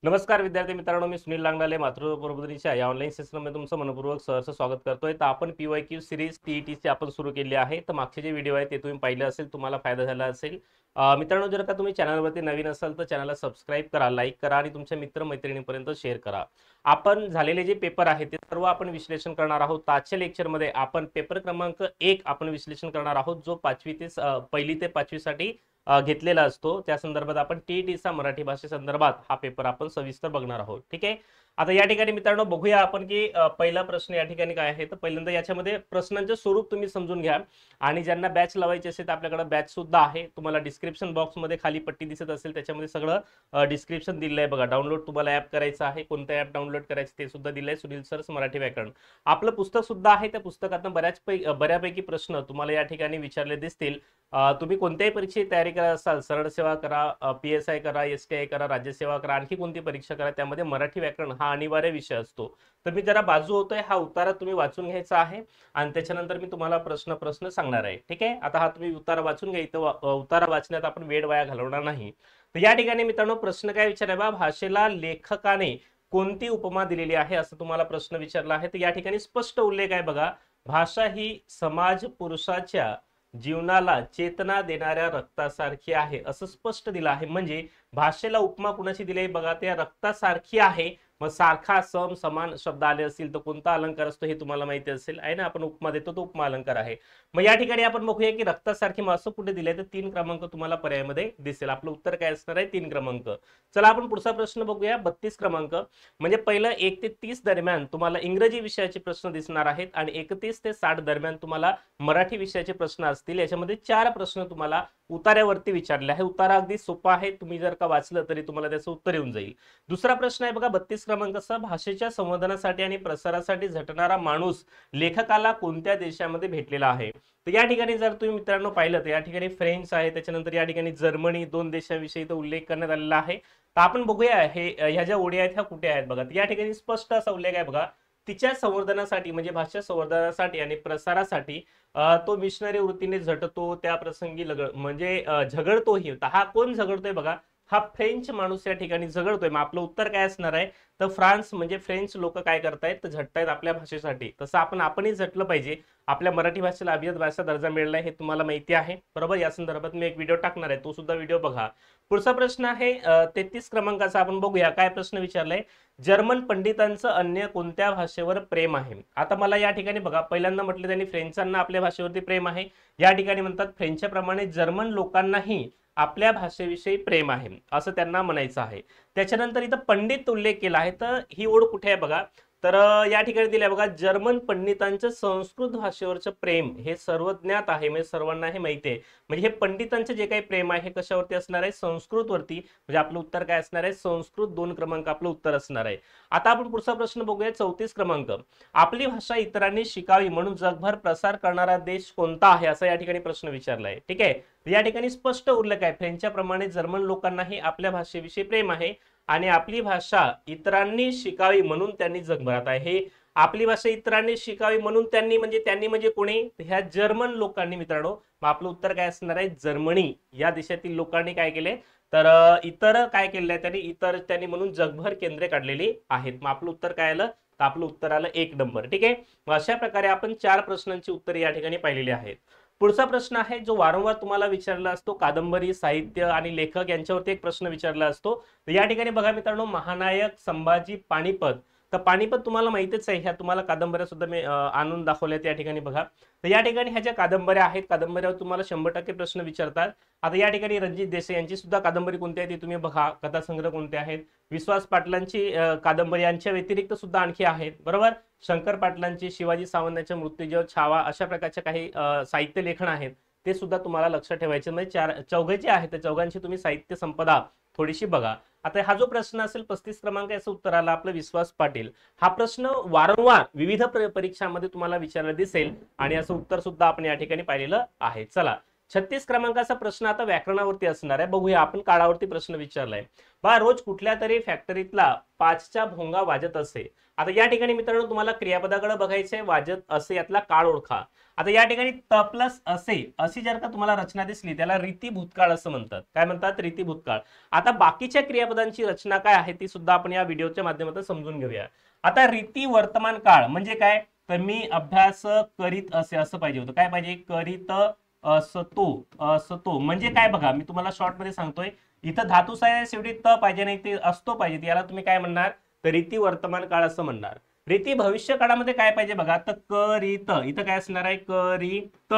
नमस्कार विद्यार्थी मित्रांनो, मी सुनील लांगडाले मातृप्रबोधिनीच्या या ऑनलाईन सेशनमध्ये तुमचं मनपूर्वक सहर्ष स्वागत करतोय। तर आपण PYQ सिरीज TETची आपण सुरू केली आहे। तर मागचे जे व्हिडिओ आहेत ते तुम्ही पाहिले असेल, तुम्हाला फायदा झाला असेल। मित्रांनो, जर का तुम्ही चॅनलवरती नवीन असाल तर चॅनलला सबस्क्राईब करा, लाईक करा आणि तुमच्या मित्रमैत्रिणींपर्यंत शेअर करा। आपण झालेले जे पेपर आहेत ते सर्व आपण विश्लेषण करणार आहोत। आजच्या लेक्चरमध्ये आपण पेपर क्रमांक 1 आपण विश्लेषण करणार आहोत, जो पहिली ते 5वी साठी घेतलेला असतो। त्या संदर्भात आपण TETचा मराठी भाषेसंदर्भात हा पेपर आपण सविस्तर बघणार आहोत। ठीक आहे। आता या ठिकाणी मित्रांनो बघूया आपण की पहिला प्रश्न या ठिकाणी काय आहे। तर पहिल्यांदा याच्यामध्ये प्रश्नांचे स्वरूप तुम्ही समजून घ्या आणि ज्यांना बॅच लावायची असेल तर आपल्याकडे बॅच सुद्धा आहे। तुम्हाला डिस्क्रिप्शन बॉक्समध्ये खाली पट्टी दिसत असेल, त्याच्यामध्ये सगळं डिस्क्रिप्शन दिलं आहे बघा। डाउनलोड तुम्हाला ॲप करायचं आहे, कोणतं ॲप डाउनलोड करायचं ते सुद्धा दिलं आहे, सुनील सर्स मराठी व्याकरण। आपलं पुस्तक सुद्धा आहे, त्या पुस्तकातून बऱ्यापैकी प्रश्न तुम्हाला या ठिकाणी विचारले दिसतील। तुम्ही कोणत्याही परीक्षेची तयारी करत असाल, सरळ सेवा करा, PSI करा, STI करा, राज्यसेवा करा, आणखी कोणती परीक्षा करा, त्यामध्ये मराठी व्याकरण हा अनिवार्य विषय असतो। तर मी जरा बाजू होतोय, हा उतारा तुम्ही वाचून घ्यायचा आहे आणि त्याच्यानंतर मी तुम्हाला प्रश्न सांगणार आहे। ठीक आहे। आता हा तुम्ही उतारा वाचून घ्या, इथं उतारा वाचण्यात आपण वेळ वाया घालवणार नाही। तर या ठिकाणी मित्रांनो प्रश्न काय विचारलाय बा, भाषेला लेखकाने कोणती उपमा दिलेली आहे असं तुम्हाला प्रश्न विचारला आहे। तर या ठिकाणी स्पष्ट उल्लेख आहे बघा, भाषा ही समाज पुरुषाच्या जीवनाला चेतना देणाऱ्या रक्तासारखी आहे असं स्पष्ट दिलं आहे। म्हणजे भाषेला उपमा कुणाची दिली आहे बघा, त्या रक्तासारखी आहे। मग सारखा, सम, समान शब्द आले असतील तर कोणता अलंकार असतो हे तुम्हाला माहिती असेल आहे ना, आपण उपमा देतो तो उपमा अलंकार आहे। मग या ठिकाणी आपण बघूया की रक्तासारखी मग असं कुठे दिलंय, तर 3 क्रमांक तुम्हाला पर्यायामध्ये दिसेल। आपलं उत्तर काय असणार आहे, 3 क्रमांक। चला आपण पुढचा प्रश्न बघूया, 32 क्रमांक। म्हणजे पहिलं 1 ते 30 दरम्यान तुम्हाला इंग्रजी विषयाचे प्रश्न दिसणार आहेत आणि 31 ते 60 दरम्यान तुम्हाला मराठी विषयाचे प्रश्न असतील। याच्यामध्ये 4 प्रश्न तुम्हाला उतार्यावरती विचारले आहे। उतारा अगदी सोपा आहे, तुम्ही जर का वाचलं तरी तुम्हाला त्याचं उत्तर येऊन जाईल। दुसरा प्रश्न आहे बघा 32 क्रमांकाचा, भाषेच्या संवर्धनासाठी आणि प्रसारासाठी झटणारा माणूस लेखकाला कोणत्या देशामध्ये भेटलेला आहे। तर या ठिकाणी जर तुम्ही मित्रांनो पाहिलं तर या ठिकाणी फ्रेंच आहे, त्याच्यानंतर या ठिकाणी जर्मनी, 2 देशांविषयी इथं उल्लेख करण्यात आलेला आहे। तर आपण बघूया हे ह्या ज्या ओळी आहेत ह्या कुठे आहेत बघा। या ठिकाणी स्पष्ट असा उल्लेख आहे बघा, तिच्या संवर्धनासाठी म्हणजे भाषा संवर्धनासाठी आणि प्रसारासाठी तो मिशनरी वृत्तीने झटतो, त्या प्रसंगी म्हणजे झगडतोही। हा कोण झगडतोय बघा, हा फ्रेंच माणूस या ठिकाणी झगडतोय। मग आपलं उत्तर काय असणार आहे, तर फ्रान्स म्हणजे फ्रेंच लोक काय करतायत, तर झटतायत आपल्या भाषेसाठी। तसं आपणही झटलं पाहिजे। आपल्या मराठी भाषेला अभिजात भाषा दर्जा मिळालाय हे तुम्हाला माहिती आहे बरोबर। या संदर्भात मी एक व्हिडिओ टाकणार आहे, तो सुद्धा व्हिडिओ बघा। पुढचा प्रश्न आहे 33 क्रमांकाचा, आपण बघूया काय प्रश्न विचारलाय। जर्मन पंडितांचं अन्य कोणत्या भाषेवर प्रेम आहे। आता मला या ठिकाणी बघा, पहिल्यांदा म्हटलं त्यांनी फ्रेंचांना आपल्या भाषेवरती प्रेम आहे। या ठिकाणी म्हणतात फ्रेंचच्या प्रमाणे जर्मन लोकांनाही आपल्या भाषेविषयी प्रेम आहे असं त्यांना म्हणायचं आहे। त्याच्यानंतर इथं पंडित उल्लेख केला आहे, तर ही ओळ कुठे आहे बघा, तर या ठिकाणी दिलंय बघा, जर्मन पंडितांचं संस्कृत भाषेवरचं प्रेम हे सर्वज्ञात आहे, म्हणजे सर्वांना हे माहिती आहे। म्हणजे हे पंडितांचं जे काही प्रेम आहे हे कशावरती असणार आहे, संस्कृत वरती। म्हणजे आपलं उत्तर काय असणार आहे, संस्कृत, 2 क्रमांक आपलं उत्तर असणार आहे। आता आपण पुढचा प्रश्न बघूया 34 क्रमांक। आपली भाषा इतरांनी शिकावी म्हणून जगभर प्रसार करणारा देश कोणता आहे असा या ठिकाणी प्रश्न विचारलाय। ठीक आहे। या ठिकाणी स्पष्ट उल्लेख आहे, फ्रेंचच्या प्रमाणे जर्मन लोकांनाही आपल्या भाषेविषयी प्रेम आहे आणि आपली भाषा इतरांनी शिकावी म्हणून त्यांनी जगभरात आहे। हे आपली भाषा इतरांनी शिकावी म्हणून त्यांनी म्हणजे कोणी, ह्या जर्मन लोकांनी मित्रांनो। मग आपलं उत्तर काय असणार आहे, जर्मनी या देशातील लोकांनी काय केले, तर इतर काय केले त्यांनी म्हणून जगभर केंद्रे काढलेली आहेत। मग आपलं उत्तर काय आलं, तर आपलं उत्तर आलं 1 नंबर। ठीक आहे। मग अशा प्रकारे आपण 4 प्रश्नांची उत्तरे या ठिकाणी पाहिलेली आहेत। पुढचा प्रश्न आहे जो वारंवार तुम्हाला विचारला असतो, कादंबरी, साहित्य आणि लेखक यांच्यावरती एक प्रश्न विचारला असतो। तर या ठिकाणी बघा मित्रांनो, महानायक, संभाजी, पानिपत। तर पानिपत तुम्हाला माहितीच आहे, ह्या तुम्हाला कादंबऱ्या सुद्धा मी आणून दाखवल्यात या ठिकाणी बघा। तर या ठिकाणी ह्या ज्या कादंबऱ्या आहेत, कादंबऱ्यावर तुम्हाला 100% प्रश्न विचारतात। आता या ठिकाणी रणजित देसाई यांची सुद्धा कादंबरी कोणती आहे ती तुम्ही बघा, कथासंग्रह कोणते आहेत। विश्वास पाटलांची कादंबरी यांच्या व्यतिरिक्त सुद्धा आणखी आहेत बरोबर। शंकर पाटलांची, शिवाजी सावंतांच्या मृत्यूंजय, छावा, अशा प्रकारच्या काही साहित्य लेखन आहेत, ते सुद्धा तुम्हाला लक्षात ठेवायचे। म्हणजे चौघे जे आहेत त्या चौघांची तुम्ही साहित्य संपदा थोडीशी बघा। आता हा जो प्रश्न असेल 35 क्रमांक, याचं उत्तर आलं आपलं विश्वास पाटील। हा प्रश्न वारंवार विविध परीक्षांमध्ये तुम्हाला विचारला दिसेल आणि याचं उत्तर सुद्धा आपण या ठिकाणी पाहिलेलं आहे। चला 36 क्रमांकाचा प्रश्न आता व्याकरणावरती असणार आहे. बघूया आपण काळावरती प्रश्न विचारलाय. बा रोज कुठल्या तरी फॅक्टरीतला 5च्या भोंगा वाजत असे. आता या ठिकाणी मित्रांनो तुम्हाला क्रियापदाकडे बघायचंय. वाजत असे यातला काळ ओळखा. आता या ठिकाणी त प्लस असे अशी जर का तुम्हाला रचना दिसली त्याला रीती भूतकाळ असं म्हणतात. काय म्हणतात? रीती भूतकाळ. आता बाकीच्या क्रियापदांची रचना काय आहे ती सुद्धा आपण या व्हिडिओच्या माध्यमातून समजून घेऊया. आता रीती वर्तमान काळ म्हणजे काय? तर मी अभ्यास करीत असे असं पाहिजे होतं. काय पाहिजे? करीत असतो म्हणजे काय बघा, मी तुम्हाला शॉर्ट मध्ये सांगतोय. इथं धातुसाय शेवटी त पाहिजे नाही, ते असतो पाहिजे. याला तुम्ही काय म्हणणार? तर रीती वर्तमान काळ असं म्हणणार. रीती भविष्य काळामध्ये काय पाहिजे बघा, तर करीत. इथं काय असणार आहे? करीत.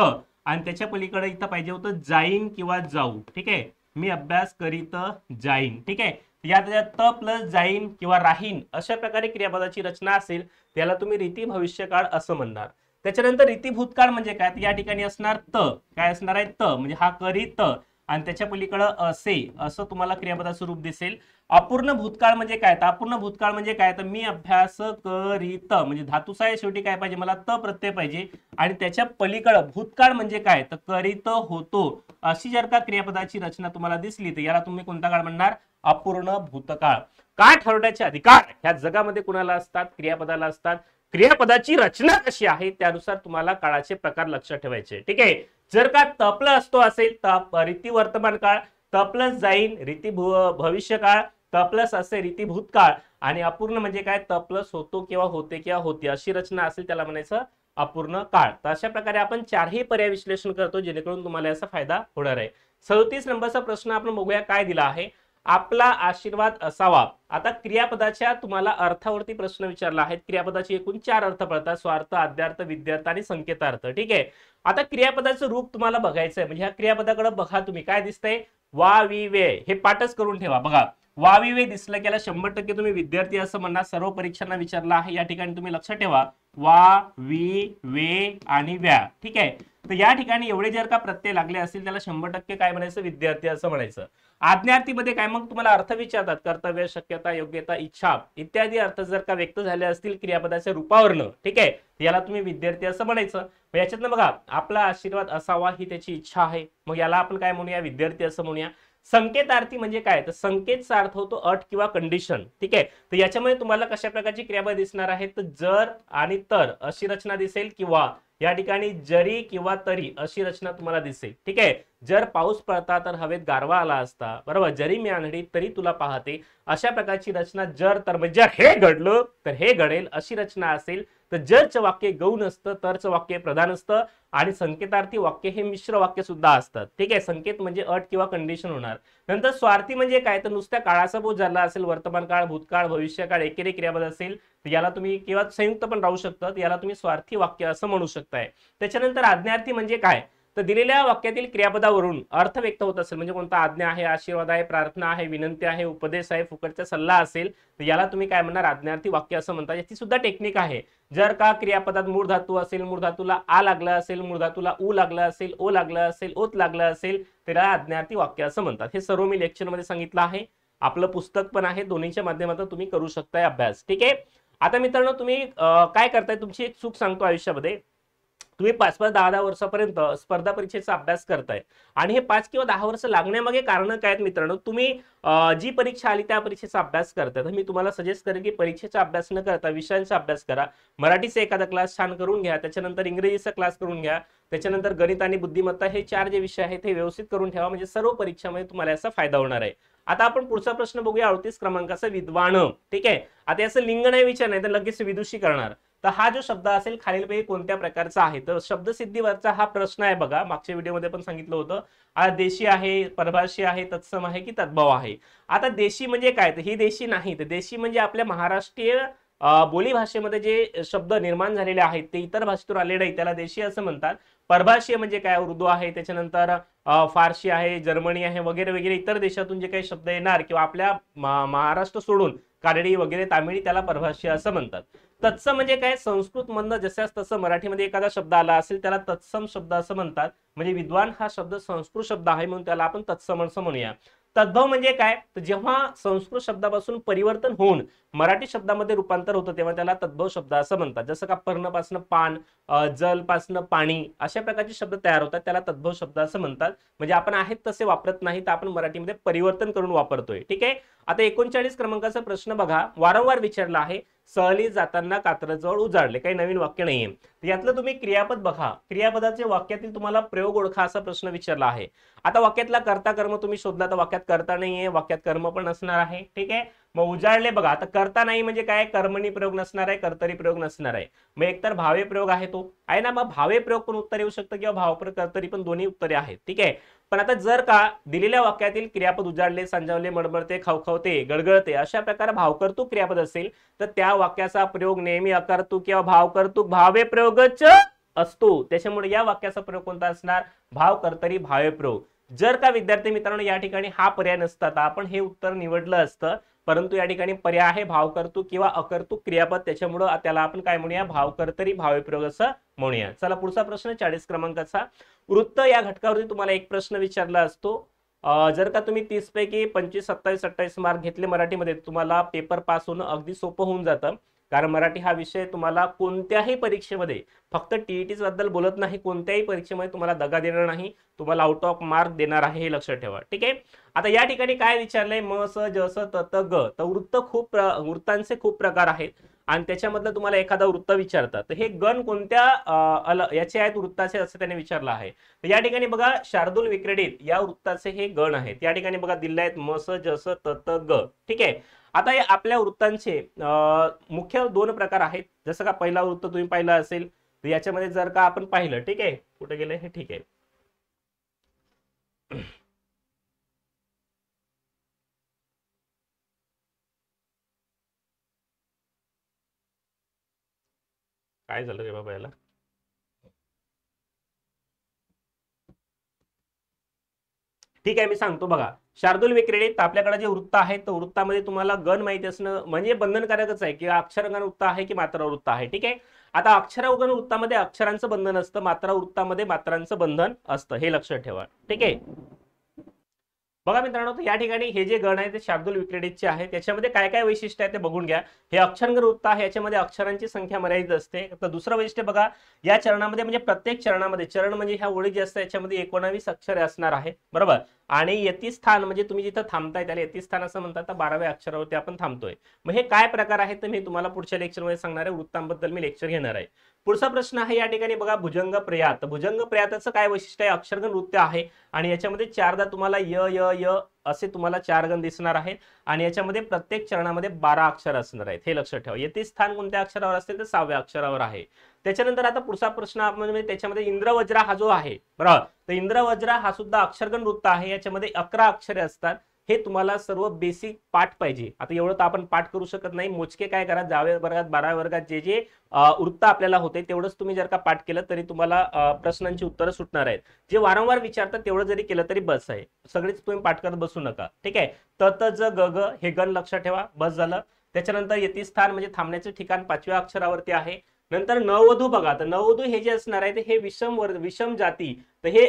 आणि त्याच्या पलीकडे इथं पाहिजे होतं जाईन किंवा जाऊ. ठीक आहे, मी अभ्यास करीत जाईन. ठीक आहे, यात त प्लस जाईन किंवा राहीन अशा प्रकारे क्रियापदाची रचना असेल त्याला तुम्ही रीती भविष्यकाळ असं म्हणणार. त्याच्यानंतर रीती भूतकाळ म्हणजे काय? या ठिकाणी असणार त. काय असणार आहे? त म्हणजे हा करीत आणि त्याच्या पलीकडे असे असं तुम्हाला क्रियापदाचं रूप दिसेल. अपूर्ण भूतकाळ म्हणजे काय? तर अपूर्ण भूतकाळ म्हणजे काय? तर मी अभ्यास करीत म्हणजे धातुसाय शेवटी काय पाहिजे? मला त प्रत्यय पाहिजे. आणि त्याच्या पलीकडे भूतकाळ म्हणजे काय? तर करीत होतो अशी जर का क्रियापदाची रचना तुम्हाला दिसली तर याला तुम्ही कोणता काळ म्हणणार? अपूर्ण भूतकाळ. काय ठरवण्याचे अधिकार ह्या जगामध्ये कुणाला असतात? क्रियापदाला असतात. क्रियापदाची रचना कशी आहे त्यानुसार तुम्हाला काळाचे प्रकार लक्षात ठेवायचे. ठीक आहे, जर का त प्लस तो असेल तर रीती वर्तमान काळ, त प्लस जाईन रीती भविष्य काळ, त प्लस असे रीती भूतकाळ आणि अपूर्ण म्हणजे काय? त प्लस होतो किंवा होते किंवा होती अशी रचना असेल त्याला म्हणायचं अपूर्ण काळ. तर अशा प्रकारे आपण चारही पर्याय विश्लेषण करतो जेणेकरून तुम्हाला याचा फायदा होणार आहे. 37 नंबरचा प्रश्न आपण बघूया काय दिला आहे. आपला आशीर्वाद असावा. आता क्रियापदाच्या तुम्हाला अर्थावरती प्रश्न विचारला आहे. क्रियापदाचे एकूण 4 अर्थ पडतात: स्वार्थ, आद्यार्थ, विद्यार्थ आणि संकेतार्थ. ठीक आहे, आता क्रियापदाचं रूप तुम्हाला बघायचं आहे. म्हणजे ह्या क्रियापदाकडे बघा तुम्ही, काय दिसतंय? वा वी वे. हे पाठच करून ठेवा. बघा वा वी वे दिसलं की याला 100% तुम्ही विद्यार्थी असं म्हणणार. सर्व परीक्षांना विचारला आहे. या ठिकाणी तुम्ही लक्षात ठेवा वा वी वे आणि व्या. ठीक आहे, तर या ठिकाणी एवढे जर का प्रत्यय लागले असतील त्याला 100% काय म्हणायचं? विद्यार्थी असं म्हणायचं. आज्ञार्थीमध्ये काय? मग तुम्हाला अर्थ विचारतात. कर्तव्य, शक्यता, योग्यता, इच्छा इत्यादी अर्थ जर का व्यक्त झाले असतील क्रियापदाच्या रूपावरनं, ठीक आहे, याला तुम्ही विद्यार्थी असं म्हणायचं. याच्यातनं बघा आपला आशीर्वाद असावा ही त्याची इच्छा आहे, मग याला आपण काय म्हणूया? विद्यार्थी असं म्हणूया. संकेतार्थी म्हणजे काय? तर संकेतचा अर्थ होतो अट किंवा कंडिशन. ठीक आहे, तर याच्यामध्ये तुम्हाला कशा प्रकारची क्रियापद दिसणार आहे? तर जर आणि तर अशी रचना दिसेल किंवा या ठिकाणी जरी किंवा तरी अशी रचना तुम्हाला दिसेल. ठीक आहे, जर पाऊस पडता तर हवेत गारवा आला असता, बरोबर. जरी मी आणली तरी तुला पाहते अशा प्रकारची रचना. जर तर म्हणजे जर हे घडलं तर हे घडेल अशी रचना असेल तर जरचं वाक्य गौण असतं, तरचं वाक्य प्रधान असतं आणि संकेतार्थी वाक्य हे मिश्र वाक्य सुद्धा असतात. ठीक आहे, संकेत म्हणजे अट किंवा कंडिशन होणार. नंतर स्वार्थी म्हणजे काय? तर नुसत्या काळाचा बोध झाला असेल, वर्तमान काळ, भूतकाळ, भविष्यकाळ एकेरी क्रियापद असेल तर याला तुम्ही किंवा संयुक्त पण राहू शकतात, याला तुम्ही स्वार्थी वाक्य असं म्हणू शकताय. त्याच्यानंतर आज्ञार्थी म्हणजे काय? तर दिलेल्या वाक्यातील क्रियापदावरून अर्थ व्यक्त होत असेल, म्हणजे कोणता? आज्ञा आहे, आशीर्वाद आहे, प्रार्थना आहे, विनंती आहे, उपदेश आहे, फुकटचा सल्ला असेल तर याला तुम्ही काय म्हणणार? आज्ञार्थी वाक्य असं म्हणतात. याची सुद्धा टेक्निक आहे. जर का क्रियापदात मूळ धातू असेल, मूळ धातूला आ लागला असेल, मूळ धातूला उ लागला असेल, ओ लागला असेल, ओत लागला असेल तर आज्ञार्थी वाक्य असं म्हणतात. हे सर्व मी लेक्चरमध्ये सांगितलं आहे. आपलं पुस्तक पण आहे, दोन्हीच्या माध्यमातून तुम्ही करू शकताय अभ्यास. ठीक आहे, आता मित्रांनो तुम्ही काय करताय? तुमची एक चूक सांगतो आयुष्यामध्ये. तुम्ही 5-5, 10-10 वर्षापर्यंत स्पर्धा परीक्षेचा अभ्यास करताय आणि हे 5 किंवा 10 वर्ष लागण्यामागे कारण काय आहेत मित्रांनो? तुम्ही जी परीक्षा आली त्या परीक्षेचा अभ्यास करताय. तर मी तुम्हाला सजेस्ट करेन की परीक्षेचा अभ्यास न करता विषयांचा अभ्यास करा. मराठीचा एखादा क्लास छान करून घ्या, त्याच्यानंतर इंग्रजीचा क्लास करून घ्या, त्याच्यानंतर गणित आणि बुद्धिमत्ता हे 4 जे विषय आहेत हे व्यवस्थित करून ठेवा. म्हणजे सर्व परीक्षामध्ये तुम्हाला याचा फायदा होणार आहे. आता आपण पुढचा प्रश्न बघूया 38 क्रमांकाचा. विद्वान. ठीक आहे, आता याचं लिंग नाही विचारणार तर लगेच विदुषी करणार. तर हा जो शब्द असेल खालीलपैकी कोणत्या प्रकारचा आहे? तर शब्दसिद्धीवरचा हा प्रश्न आहे बघा. मागच्या व्हिडिओमध्ये पण सांगितलं होतं. देशी आहे, परभाषी आहे, तत्सम आहे की तद्भव आहे? आता देशी म्हणजे काय? तर ही देशी नाही. तर देशी म्हणजे आपल्या महाराष्ट्रीय बोली भाषेमध्ये जे शब्द निर्माण झालेले आहेत ते इतर भाषेतून आले नाही, त्याला देशी असं म्हणतात. परभाषीय म्हणजे काय? उर्दू आहे, त्याच्यानंतर फारसी आहे, जर्मनी आहे, वगैरे वगैरे इतर देशातून जे काही शब्द येणार किंवा आपल्या महाराष्ट्र सोडून कानडी वगैरे तामिळी त्याला परभाषीय असं म्हणतात. तत्सम म्हणजे काय? संस्कृत मधनं जशास तसं मराठीमध्ये एखादा शब्द आला असेल त्याला तत्सम शब्द असं म्हणतात. म्हणजे विद्वान हा शब्द संस्कृत शब्द आहे म्हणून त्याला आपण तत्सम असं म्हणूया. तद्भव म्हणजे काय, तर जेव्हा संस्कृत शब्दापासून परिवर्तन होऊन मराठी शब्दामध्ये रूपांतर होतं तेव्हा त्याला तद्भव शब्द असं म्हणतात. जसं का पर्णपासून पान, जलपासून पाणी अशा प्रकारचे शब्द तयार होतात, त्याला तद्भव शब्द असं म्हणतात. म्हणजे आपण आहेत तसे वापरत नाही, तर आपण मराठीमध्ये परिवर्तन करून वापरतोय. ठीक आहे. आता 39 क्रमांकाचा प्रश्न बघा, वारंवार विचारला आहे. सहली जाताना कात्रजवळ उजाडले. काही नवीन वाक्य नाहीये. यातलं तुम्ही क्रियापद बघा, क्रियापदाचे वाक्यातील तुम्हाला प्रयोग ओळखा असा प्रश्न विचारला आहे. आता वाक्यातला कर्ता कर्म तुम्ही शोधला तर वाक्यात कर्ता नाहीये, वाक्यात कर्म पण नसणार आहे. ठीक आहे. मग उजाडले बघा, आता कर्ता नाही म्हणजे काय, कर्मणी प्रयोग नसणार आहे, कर्तरी प्रयोग नसणार आहे. मग एकतर भावे प्रयोग आहे तो आहे ना, मग भावे प्रयोग पण उत्तर येऊ शकतं किंवा भावप्रयोग कर्तरी पण दोन्ही उत्तरे आहेत. ठीक आहे. पण आता जर का दिलेल्या वाक्यातील क्रियापद उजाडले, संजावले, मडमडते, खवखवते, गळगळते अशा प्रकारे भावकर्तृक क्रियापद असेल तर त्या वाक्याचा प्रयोग नेहमी अकर्तृक किंवा भावकर्तृक भावे प्रयोगच असतो. त्याच्यामुळे या वाक्याचा प्रयोग कोणता असणार, भाव कर्तरी भावे प्रयोग. जर का विद्यार्थी मित्रांनो या ठिकाणी हा पर्याय नसता तर आपण हे उत्तर निवडलं असतं, परंतु या ठिकाणी पर्याय आहे भावकर्तृक किंवा अकर्तृक क्रियापद, त्याच्यामुळे त्याला आपण काय म्हणूया, भावकर्तरी भावे प्रयोग असं म्हणूया. चला पुढचा प्रश्न 40 क्रमांकाचा. वृत्त या घटकावरती तुम्हाला एक प्रश्न विचारला असतो. जर का तुम्ही 30 पैकी 25, 27, 28 मार्क घेतले मराठीमध्ये, तुम्हाला पेपर पास होणं अगदी सोपं होऊन जातं. कारण मराठी हा विषय तुम्हाला कोणत्याही परीक्षेमध्ये, फक्त टीईटी बद्दल बोलत नाही, कोणत्याही परीक्षेमध्ये तुम्हाला दगा देणार नाही, तुम्हाला आउट ऑफ मार्क देणार आहे, हे लक्षात ठेवा. ठीक आहे. आता या ठिकाणी काय विचारलंय, म स ज स त त ग. तर वृत्तांचे खूप प्रकार आहेत आणि त्याच्यामधलं तुम्हाला एखादा वृत्त विचारतात, तर हे गण कोणत्या याचे आहेत वृत्ताचे असं त्याने विचारलं आहे. तर या ठिकाणी बघा, शार्दूल विक्रीडित या वृत्ताचे हे गण आहेत. या ठिकाणी बघा दिले आहेत म स ज स त त ग. ठीक आहे. आता या आपल्या वृत्तांचे मुख्य दोन प्रकार आहेत. जसं का पहिला वृत्त तुम्ही पाहिलं असेल, तर याच्यामध्ये जर का आपण पाहिलं, ठीक आहे, कुठे गेलं हे, ठीक आहे. काय झालं रे बाबा याला. ठीक आहे, मी सांगतो बघा. शार्दूल विक्रीडित आपल्याकडे जे वृत्त आहे, तर वृत्तामध्ये तुम्हाला गण माहिती असणं म्हणजे बंधनकारकच आहे की अक्षरगण वृत्त आहे की मात्रा वृत्त आहे. ठीक आहे. आता अक्षरगण वृत्तामध्ये अक्षरांचं बंधन असतं, मात्रा वृत्तामध्ये मात्रांचं बंधन असतं, हे लक्षात ठेवा. ठीक आहे. बघा मित्रांनो, या ठिकाणी हे जे गण आहे ते शार्दूल विक्रीडितचे आहे. त्याच्यामध्ये काय काय वैशिष्ट्य आहे ते बघून घ्या. हे अक्षरगण वृत्त आहे, याच्यामध्ये अक्षरांची संख्या मर्यादित असते. तर दुसरं वैशिष्ट्य बघा, या चरणामध्ये म्हणजे प्रत्येक चरणामध्ये, चरण म्हणजे ह्या ओळी जे असतात याच्यामध्ये 19 अक्षरे असणार आहे, बरोबर. आणि यतिस्थान म्हणजे तुम्ही जिथं थांबताय त्याला यतिस्थान असं म्हणतात. तर 12व्या अक्षरावरती आपण थांबतोय. मग हे काय प्रकार आहे तर मी तुम्हाला पुढच्या लेक्चरमध्ये सांगणार आहे. वृत्तांबद्दल मी लेक्चर घेणार आहे. पुढचा प्रश्न आहे या ठिकाणी बघा, भुजंग प्रयात. भुजंग प्रयाताचं काय वैशिष्ट्य आहे, अक्षरगण नृत्य आहे आणि याच्यामध्ये चारदा तुम्हाला य य य असे तुम्हाला 4 गण दिसणार आहेत आणि याच्यामध्ये प्रत्येक चरणामध्ये 12 अक्षर असणार आहेत, हे लक्षात ठेवा. यतिस्थान कोणत्या अक्षरावर असते तर 6व्या अक्षरावर आहे. त्याच्यानंतर आता पुढचा प्रश्न म्हणजे त्याच्यामध्ये इंद्रवज्रा हा जो आहे, बरोबर. तर इंद्रवज्रा हा सुद्धा अक्षरगण वृत्त आहे. याच्यामध्ये 11 अक्षरे असतात. हे तुम्हाला सर्व बेसिक पाठ पाहिजे. आता एवढं तर आपण पाठ करू शकत नाही, मोजके काय करा, 10व्या वर्गात 12व्या वर्गात जे जे वृत्त आपल्याला होते तेवढंच तुम्ही जर का पाठ केलं तरी तुम्हाला प्रश्नांची उत्तरं सुटणार आहेत. जे वारंवार विचारतात तेवढं जरी केलं तरी बस आहे, सगळीच तुम्ही पाठ करत बसू नका. ठीक आहे. त त ज ग ग हे गण लक्षात ठेवा, बस झालं. त्याच्यानंतर यतिस्थान म्हणजे थांबण्याचे ठिकाण 5व्या अक्षरावरती आहे. नंतर नववधू बघा, तर नववधू हे जे असणार आहे हे विषम जाती, तर हे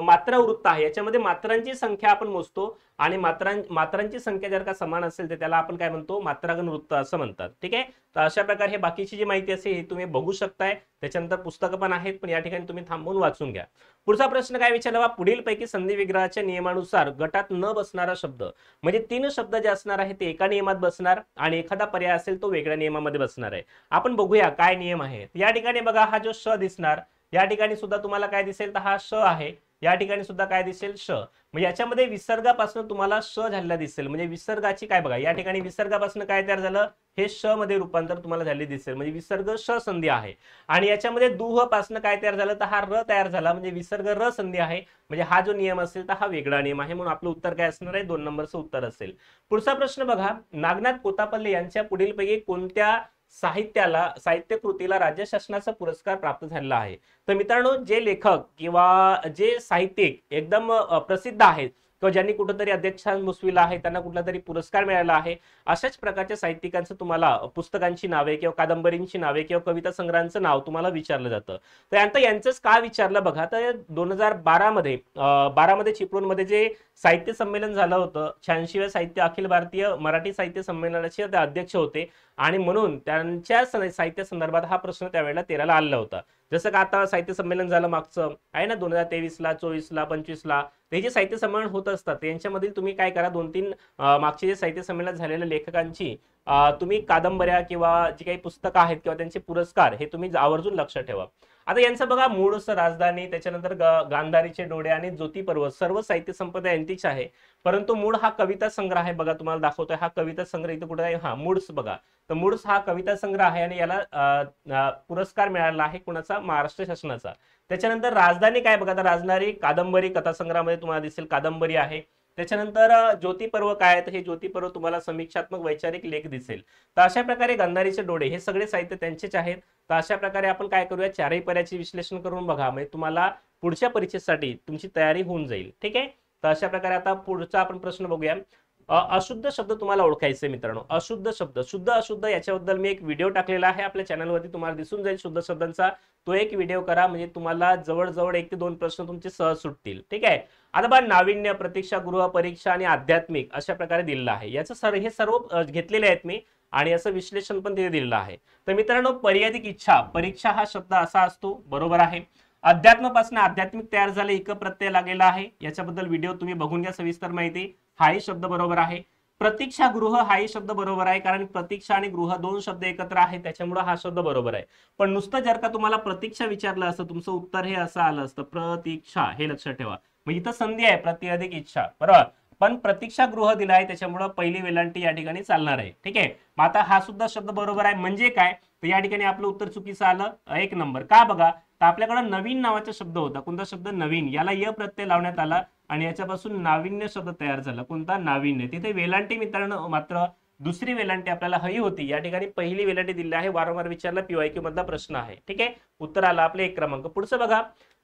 मात्रा वृत्त आहे. याच्यामध्ये मात्रांची संख्या आपण मोजतो आणि मात्रांची संख्या जर का समान असेल तर त्याला आपण काय म्हणतो, मात्रागण वृत्त असं म्हणतात. ठीक आहे. तर अशा प्रकारे हे बाकीची जी माहिती असेल हे तुम्ही बघू शकताय. त्याच्यानंतर पुस्तकं पण आहेत, पण या ठिकाणी तुम्ही थांबून वाचून घ्या. पुढचा प्रश्न काय विचारला, पुढील पैकी संधी विग्रहाच्या नियमानुसार गटात न बसणारा शब्द, म्हणजे 3 शब्द जे असणार आहे ते एका नियमात बसणार आणि एखादा पर्याय असेल तो वेगळ्या नियमामध्ये बसणार आहे. आपण बघूया काय नियम आहे. या ठिकाणी बघा, हा जो श दिसणार, या ठिकाणी सुद्धा तुम्हाला काय दिसेल तर हा श आहे. या ठिकाणी सुद्धा काय दिसेल, श. म्हणजे याच्यामध्ये विसर्गापासून तुम्हाला श झालेला दिसेल. म्हणजे विसर्गाची काय बघा, या ठिकाणी विसर्गापासून काय तयार झालं, हे श मध्ये रूपांतर तुम्हाला झाले दिसेल. म्हणजे विसर्ग श संधी आहे. आणि याच्यामध्ये दुह पासून काय तयार झालं तर हा र तयार झाला, म्हणजे विसर्ग र संधी आहे. म्हणजे हा जो नियम असेल तर हा वेगळा नियम आहे. म्हणून आपलं उत्तर काय असणार आहे, 2 नंबरचं उत्तर असेल. पुढचा प्रश्न बघा, नागनाथ कोतापल्ले यांच्या पुढीलपैकी कोणत्या साहित्य कृतीला राज्य शासनाचा पुरस्कार प्राप्त झालेला आहे. तर मित्रांनो, जे लेखक किंवा जे साहित्यिक एकदम प्रसिद्ध आहेत किंवा ज्यांनी कुठेतरी अध्यक्षांश बसविला आहे त्यांना कुठला तरी पुरस्कार मिळाला आहे, अशाच प्रकारच्या साहित्यिकांचं तुम्हाला पुस्तकांची नावे किंवा कादंबरींची नावे किंवा कविता संग्रहांचं नाव तुम्हाला विचारलं जातं. तर आता यांचंच का विचारलं बघा, तर 2012 मध्ये चिपळूणमध्ये जे साहित्य संमेलन झालं होतं, 86व्या साहित्य अखिल भारतीय मराठी साहित्य संमेलनाचे ते अध्यक्ष होते आणि म्हणून त्यांच्या साहित्य संदर्भात हा प्रश्न त्यावेळेला 13ला आलेला होता. जसं का आता साहित्य संमेलन झालं मागचं आहे ना 2023ला, 24ला, 25ला, ते जे साहित्य संमेलन होत असतात यांच्यामधील तुम्ही काय करा, 2-3 मागचे जे साहित्य संमेलन झालेल्या लेखकांची तुम्ही कादंबऱ्या किंवा जी काही पुस्तकं आहेत किंवा त्यांचे पुरस्कार हे तुम्ही आवर्जून लक्ष ठेवा. आता यांचं बघा, मूळचं राजधानी, त्याच्यानंतर गांधारीचे डोळे आणि ज्योती पर्वत सर्व साहित्य संपदा यांचीच आहे, परंतु मूळ हा कविता संग्रह आहे. बघा तुम्हाला दाखवतोय हा कविता संग्रह इथे कुठे आहे, हा मूळच बघा, तर मूळच हा कविता संग्रह आहे आणि याला पुरस्कार मिळाला आहे कुणाचा, महाराष्ट्र शासनाचा. त्याच्यानंतर राजधानी काय बघा, तर राजधानी कादंबरी कथासंग्रहामध्ये तुम्हाला दिसेल कादंबरी आहे. त्याच्यानंतर ज्योतिपर्व काय आहे, तर हे ज्योतिपर्व तुम्हाला समीक्षात्मक वैचारिक लेख दिसेल. तर अशा प्रकारे गांधारीचे डोळे हे सगळे साहित्य त्यांचेच आहेत. तर अशा प्रकारे आपण काय करूया, चारही पर्यायाचे विश्लेषण करून बघा, म्हणजे तुम्हाला पुढच्या परीक्षेसाठी तुमची तयारी होऊन जाईल. ठीक आहे. तर अशा प्रकारे आता पुढचा आपण प्रश्न बघूया. अशुद्ध शब्द तुम्हाला ओळखायचे मित्रांनो. अशुद्ध शब्द, शुद्ध अशुद्ध याच्याबद्दल मी एक व्हिडिओ टाकलेला आहे आपल्या चॅनलवरती, तुम्हाला दिसून जाईल शुद्ध शब्दांचा. तो एक व्हिडिओ करा, म्हणजे तुम्हाला जवळजवळ 1 ते 2 प्रश्न तुमचे सहज सुटतील. ठीक आहे. आता बघा, नाविन्य, प्रतीक्षागृह, परीक्षा आणि आध्यात्मिक अशा प्रकारे दिलेलं आहे. याचं हे सर्व घेतलेले आहेत मी आणि असं विश्लेषण पण ते दिलेलं आहे. तर मित्रांनो, पर्यादिक इच्छा, परीक्षा हा शब्द असा असतो, बरोबर आहे. अध्यात्मापासून आध्यात्मिक तयार झाले, इक प्रत्यय लागलेला आहे, याच्याबद्दल व्हिडिओ तुम्ही बघून घ्या सविस्तर माहिती. हाही शब्द बरोबर आहे. प्रतीक्षागृह हाही शब्द बरोबर आहे, कारण प्रतीक्षा आणि गृह 2 शब्द एकत्र आहेत, त्याच्यामुळे हा शब्द बरोबर आहे. पण नुसतं जर का तुम्हाला प्रतीक्षा विचारलं असतं, तुमचं उत्तर हे असं आलं असतं, प्रतीक्षा, हे लक्षात ठेवा. मग इथं संधी आहे प्रत्यधिक इच्छा, बरोबर, पण प्रतीक्षागृह दिला आहे त्याच्यामुळे पहिली वेलांटी या ठिकाणी चालणार आहे. ठीक आहे. मग आता हा सुद्धा शब्द बरोबर आहे, म्हणजे काय, तर या ठिकाणी आपलं उत्तर चुकीचं आलं. 1 नंबर का बघा, तर आपल्याकडे नवीन नावाचा शब्द होता. कोणता शब्द, नवीन, याला य प्रत्यय लावण्यात आला आणि याच्यापासून नाविन्य शब्द तयार झाला. कोणता, नाविन्य. तिथे वेलांटी मित्रांनो मात्र दुसरी वेलांटी आपल्याला हवी होती, या ठिकाणी पहिली वेलांटी दिली आहे. वारंवार विचारला PYQ मधला प्रश्न आहे. ठीक आहे. उत्तर आलं आपले 1 क्रमांक. पुढचं बघा,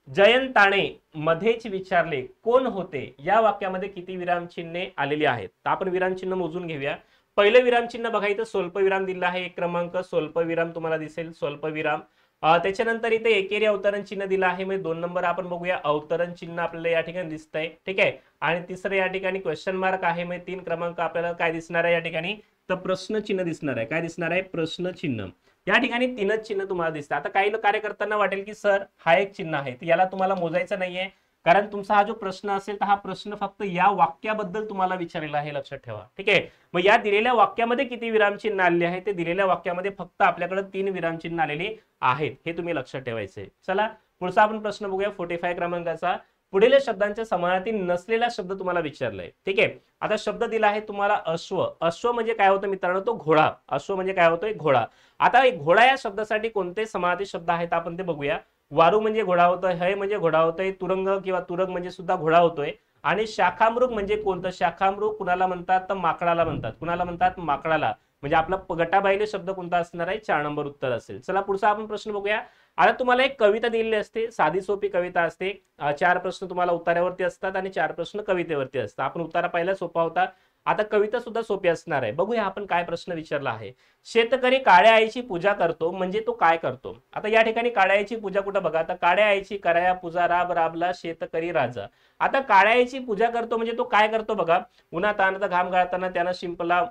जयंताणे मध्येच विचारले कोण होते, या वाक्यामध्ये किती विरामचिन्हे आलेली आहेत. तर आपण विरामचिन्ह मोजून घेऊया. पहिलं विरामचिन्ह बघा, इथं स्वल्पविराम दिला आहे, 1 क्रमांक. स्वल्पविराम तुम्हाला दिसेल, स्वल्पविराम. त्याच्यानंतर इथे एकेरी अवतरण चिन्ह दिलं आहे, म्हणजे 2 नंबर आपण बघूया, अवतरण चिन्ह आपल्याला या ठिकाणी दिसतंय. ठीक आहे. आणि तिसरं या ठिकाणी क्वेश्चन मार्क आहे, म्हणजे 3 क्रमांक आपल्याला काय दिसणार आहे या ठिकाणी, तर प्रश्न चिन्ह दिसणार आहे. काय दिसणार आहे, प्रश्न चिन्ह. या ठिकाणी 3च चिन्ह तुम्हाला दिसतात. आता काही कार्यकर्त्यांना वाटेल की सर हा एक चिन्ह आहे, तर याला तुम्हाला मोजायचं नाहीये, कारण तुमचा हा जो प्रश्न असेल तर हा प्रश्न फक्त या वाक्याबद्दल तुम्हाला विचारलेला आहे, लक्षात ठेवा. ठीक आहे. मग या दिलेल्या वाक्यामध्ये किती विरामचिन्ह आलेले आहे, ते दिलेल्या वाक्यामध्ये फक्त आपल्याकडे 3 विरामचिन्ह आलेली आहेत, हे तुम्ही लक्षात ठेवायचे. चला पुढचा आपण प्रश्न बघूया 45 क्रमांकाचा. पुढील शब्दांच्या समानार्थी नसलेला शब्द तुम्हाला विचारलाय. ठीक आहे. आता शब्द दिला आहे तुम्हाला अश्व. अश्व म्हणजे काय होतं मित्रांनो, तो घोडा. अश्व म्हणजे काय होतोय, घोडा. आता घोडा या शब्दासाठी कोणते समानार्थी शब्द आहेत आपण ते बघूया. वारू म्हणजे घोडा होतोय, हय म्हणजे घोडा होतोय, तुरंग किंवा तुरग म्हणजे सुद्धा घोडा होतोय. आणि शाखामृग म्हणजे कोणतं, शाखामृग कुणाला म्हणतात, तर माकडाला म्हणतात. कुणाला म्हणतात, माकडाला. म्हणजे आपला गटाबाह्य शब्द कोणता असणार आहे, 4 नंबर उत्तर असेल. चला पुढचा आपण प्रश्न बघूया. आता तुम्हाला एक कविता दिलेली असते, साधी सोपी कविता असते. 4 प्रश्न तुम्हाला उत्तरावरती असतात आणि 4 प्रश्न कवितेवरती असतात. आपण उत्तरा पहिला सोपा होता, आता कविता सुद्धा सोपी असणार आहे. बघूया आपण काय प्रश्न विचारला आहे. शेतकरी काळ्या आईची पूजा करतो, म्हणजे तो काय करतो. आता या ठिकाणी काळ्या आईची पूजा कुठं बघा, आता काळ्या आईची कराया पूजा, राब राबला शेतकरी राजा. आता काळ्या आईची पूजा करतो म्हणजे तो काय करतो बघा, उन्हात तानात घाम गाळताना त्यानं शिंपला.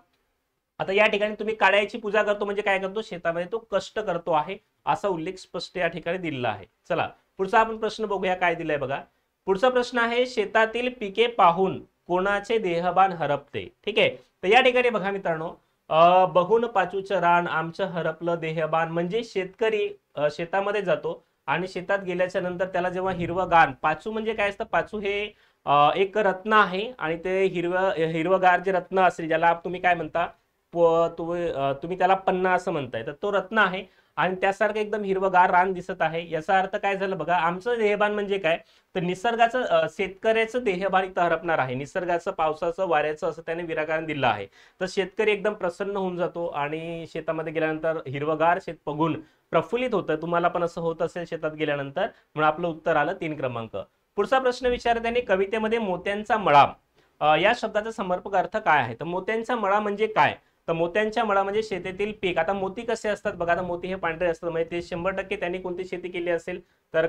आता या ठिकाणी तुम्ही काळ्या आईची पूजा करतो म्हणजे काय करतो, शेतामध्ये तो कष्ट करतो आहे, असा उल्लेख स्पष्ट या ठिकाणी दिलेला आहे. चला पुढचा आपण प्रश्न बघूया काय दिलाय बघा. पुढचा प्रश्न आहे, शेतातील पिके पाहून कोणाचे देहभान हरपते. ठीक आहे. तर या ठिकाणी बघा मित्रांनो, बघून पाचूचं रान आमचं हरपलं देहभान, म्हणजे शेतकरी शेतामध्ये जातो आणि शेतात गेल्याच्या नंतर त्याला जेव्हा हिरवगार, पाचू म्हणजे काय असतं, पाचू हे एक रत्न आहे आणि ते हिरवगार जे रत्न असेल, ज्याला तुम्ही काय म्हणता, तुम्ही त्याला पन्ना असं म्हणताय, तर तो रत्न आहे आणि त्यासारखं एकदम हिरवगार रान दिसत आहे. याचा अर्थ काय झालं बघा, आमचं देहभान म्हणजे काय, तर निसर्गाचं, शेतकऱ्याचं देहभान इथं हरपणार आहे. निसर्गाचं, पावसाचं, वाऱ्याचं असं त्याने विराकारण दिलं आहे. तर शेतकरी एकदम प्रसन्न होऊन जातो आणि शेतामध्ये गेल्यानंतर हिरवगार शेत बघून प्रफुल्लित होतं. तुम्हाला पण असं होत असेल शेतात गेल्यानंतर, म्हणून आपलं उत्तर आलं 3 क्रमांक. पुढचा प्रश्न विचारला त्यांनी, कवितेमध्ये मोत्यांचा मळा या शब्दाचा समर्पक अर्थ काय आहे? तर मोत्यांचा मळा म्हणजे काय? तर मोत्यांच्या मळा म्हणजे शेतीतील पीक. आता मोती कसे असतात बघा, आता मोती हे पांढरे असतात, म्हणजे ते 100% त्यांनी कोणती शेती केली असेल, तर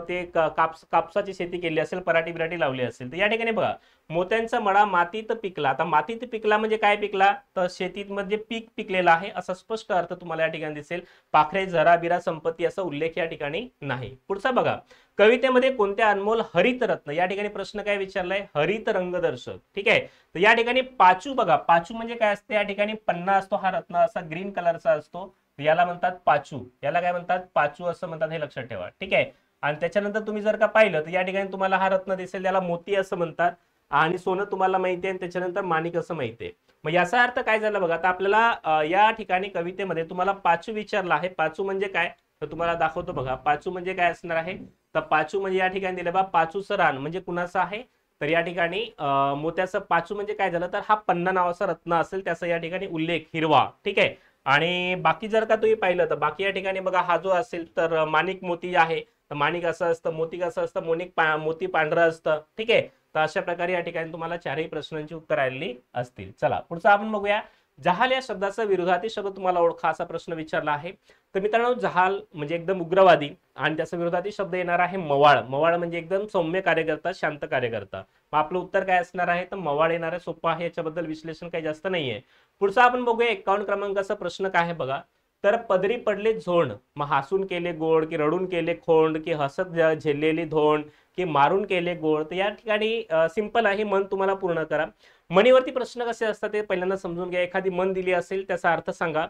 ते कापसाची शेती केली असेल, पराठी बिराठी लावली असेल. तर या ठिकाणी बघा, मोत्यांचा मळा मातीत पिकला. आता मातीत पिकला म्हणजे काय पिकला? तर शेतीत मध्ये पीक पिकलेलं आहे असा स्पष्ट अर्थ तुम्हाला या ठिकाणी दिसेल. पाखरे, झरा, बिरा, संपत्ती असा उल्लेख या ठिकाणी नाही. पुढचा बघा, कवितेमध्ये कोणत्या अनमोल हरित रत्न, या ठिकाणी प्रश्न काय विचारलाय? हरित रंगदर्शक. ठीक आहे. तर या ठिकाणी पाचू बघा, पाचू म्हणजे काय असते? या ठिकाणी पन्ना असतो, हा रत्न असा ग्रीन कलरचा असतो, याला म्हणतात पाचू. याला काय म्हणतात? पाचू असं म्हणतात, हे लक्षात ठेवा. ठीक आहे. आणि त्याच्यानंतर तुम्ही जर का पाहिलं तर या ठिकाणी तुम्हाला हा रत्न दिसेल, त्याला मोती असं म्हणतात, आणि सोनं तुम्हाला माहिती आहे, आणि त्याच्यानंतर माणिक असं माहिती आहे. मग याचा अर्थ काय झाला बघा, आता आपल्याला या ठिकाणी कवितेमध्ये तुम्हाला पाचू विचारला आहे. पाचू म्हणजे काय? तर तुम्हाला दाखवतो बघा, पाचू म्हणजे काय असणार आहे. तर पाचू म्हणजे या ठिकाणी दिलं बा, पाचूचं रान म्हणजे कुणाचं आहे? तर या ठिकाणी मोत्याचं पाचू म्हणजे काय झालं, तर हा पन्ना नावाचा रत्न असेल, त्याचा या ठिकाणी उल्लेख हिरवा. ठीक आहे. आणि बाकी जर का तुम्ही पाहिलं तर बाकी या ठिकाणी बघा, हा जो असेल तर माणिक मोती आहे, तर माणिक असं असतं, मोती कसं असतं, मोती पांढरं असतं. ठीक आहे. तर अशा प्रकारे या ठिकाणी तुम्हाला चारही प्रश्नांची उत्तर आलेली असतील. चला पुढचा आपण बघूया, जहाल या शब्दाचा विरोधार्थी शब्द तुम्हाला ओळखा, असा प्रश्न विचारला आहे. तर मित्रांनो, जहाल म्हणजे एकदम उग्रवादी, आणि त्याचा विरोधार्थी शब्द येणार आहे मवाळ. मवाळ म्हणजे एकदम सौम्य कार्यकर्ता, शांत कार्यकर्ता. मग आपलं उत्तर काय असणार आहे? तर मवाळ येणार आहे. सोपं आहे, याच्याबद्दल विश्लेषण काही जास्त नाहीये. पुढचा आपण बघूया 51 क्रमांकाचा प्रश्न काय आहे बघा, तर पदरी पडले झोंड, मग हसून केले गोड, की रडून केले खोंड, की हसत झेललेली धोंड, की मारून केले गोड. तर या ठिकाणी सिंपल आहे, मन तुम्हाला पूर्ण करा. मनीवरती प्रश्न कसे असतात ते पहिल्यांदा समजून घ्या. एखादी मन दिली असेल, त्याचा अर्थ सांगा.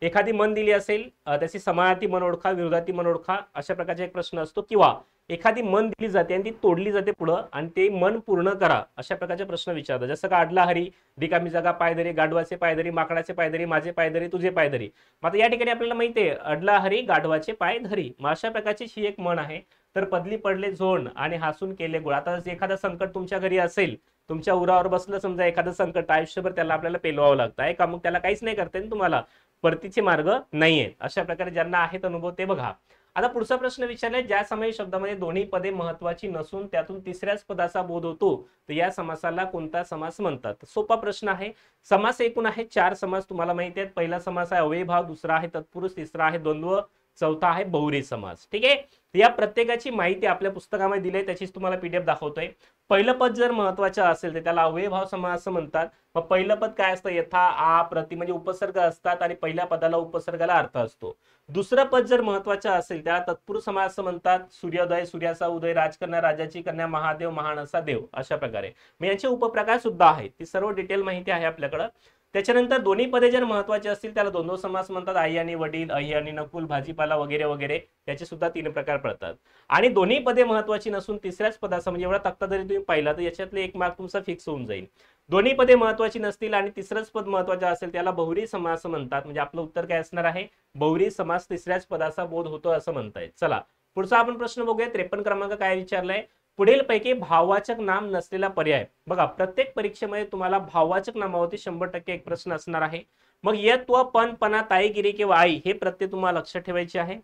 एखादी मन दिली असेल, त्याची समानार्थी मन ओळखा, विरोधार्थी मन ओळखा, अशा प्रकारचा एक प्रश्न असतो. किंवा एखादी मन दिली जाते आणि ती तोडली जाते पुढं, आणि ते मन पूर्ण करा, अशा प्रकारचे प्रश्न विचारतात. जसं का अडला हरी, रिकामी जागा पायदरी, गाढवाचे पायदरी, माकडाचे पायदरी, माझे पायदरी, तुझे पायदरी. मग आता या ठिकाणी आपल्याला माहितीये, अडला हरी गाढवाचे पाय धरी, मग अशा प्रकारची ही एक म्हण आहे. तर पदली पडले झोंड आणि हसून केले गोड. आता एखादं संकट तुमच्या घरी असेल, तुमच्या उरावर बसलं समजा एखादं संकट, आयुष्यभर त्याला आपल्याला पेलवावं लागतं आहे का? मग त्याला काहीच नाही करता येईल तुम्हाला, परतीचे मार्ग नाहीये. अशा प्रकारे ज्यांना आहेत अनुभव ते बघा. आता पुढचा प्रश्न विचारलाय, ज्या समय शब्दामध्ये दोन्ही पदे महत्वाची नसून त्यातून तिसऱ्याच पदाचा बोध होतो, तर या समासाला कोणता समास म्हणतात? सोपा प्रश्न आहे. समास एकूण आहे 4 समास तुम्हाला माहिती आहेत. पहिला समास आहे अव्ययीभाव, दुसरा आहे तत्पुरुष, तिसरा आहे द्वंद्व, चौथा आहे बहुव्रीही समास. ठीक आहे. या प्रत्येकाची माहिती आपल्या पुस्तकामध्ये दिली आहे, त्याचीच तुम्हाला पीडीएफ दाखवतोय. पहिलं पद जर महत्वाचं असेल तर त्याला अव्ययीभाव समास असं म्हणतात. मग पहिलं पद काय असतं? यथा, आ, प्रति म्हणजे उपसर्ग असतात, आणि पहिल्या पदाला उपसर्गाला अर्थ असतो. दुसरं पद जर महत्वाचं असेल त्याला तत्पुरुष समास असं म्हणतात. सूर्योदय, सूर्याचा उदय, राजकन्या, राजाची कन्या, महादेव, महान असा देव, अशा प्रकारे. मग याचे उपप्रकार सुद्धा आहेत, ती सर्व डिटेल माहिती आहे आपल्याकडं. त्याच्यानंतर दोन्ही पदे जर महत्वाचे असतील त्याला द्वंद्व समास म्हणतात. आई आणि वडील, आई आणि नकुल, भाजीपाला वगैरे वगैरे, याचे सुद्धा 3 प्रकार पडतात. आणि दोन्ही पदे महत्वाची नसून तिसऱ्याच पदाचा, म्हणजे एवढा तक्ता जरी तुम्ही पाहिला तर याच्यातले 1 मार्क तुमचा फिक्स होऊन जाईल. दोन्ही पदे महत्वाची नसतील आणि तिसरंच पद महत्वाचं असेल त्याला बहुव्रीही समास म्हणतात. म्हणजे आपलं उत्तर काय असणार आहे? बहुव्रीही समास तिसऱ्याच पदाचा बोध होतो असं म्हणतायत. चला पुढचा आपण प्रश्न बघूया. 53 क्रमांक काय विचारलाय, पुढील पैकी भाववाचक नाम नसलेला पर्याय. बघा, प्रत्येक परीक्षेमध्ये तुम्हाला भाववाचक नामावरती 100% एक प्रश्न असणार आहे. मग यत, व, पण, पणा, ताई, गिरी किंवा आई हे प्रत्यय तुम्हाला लक्षात ठेवायचे आहे.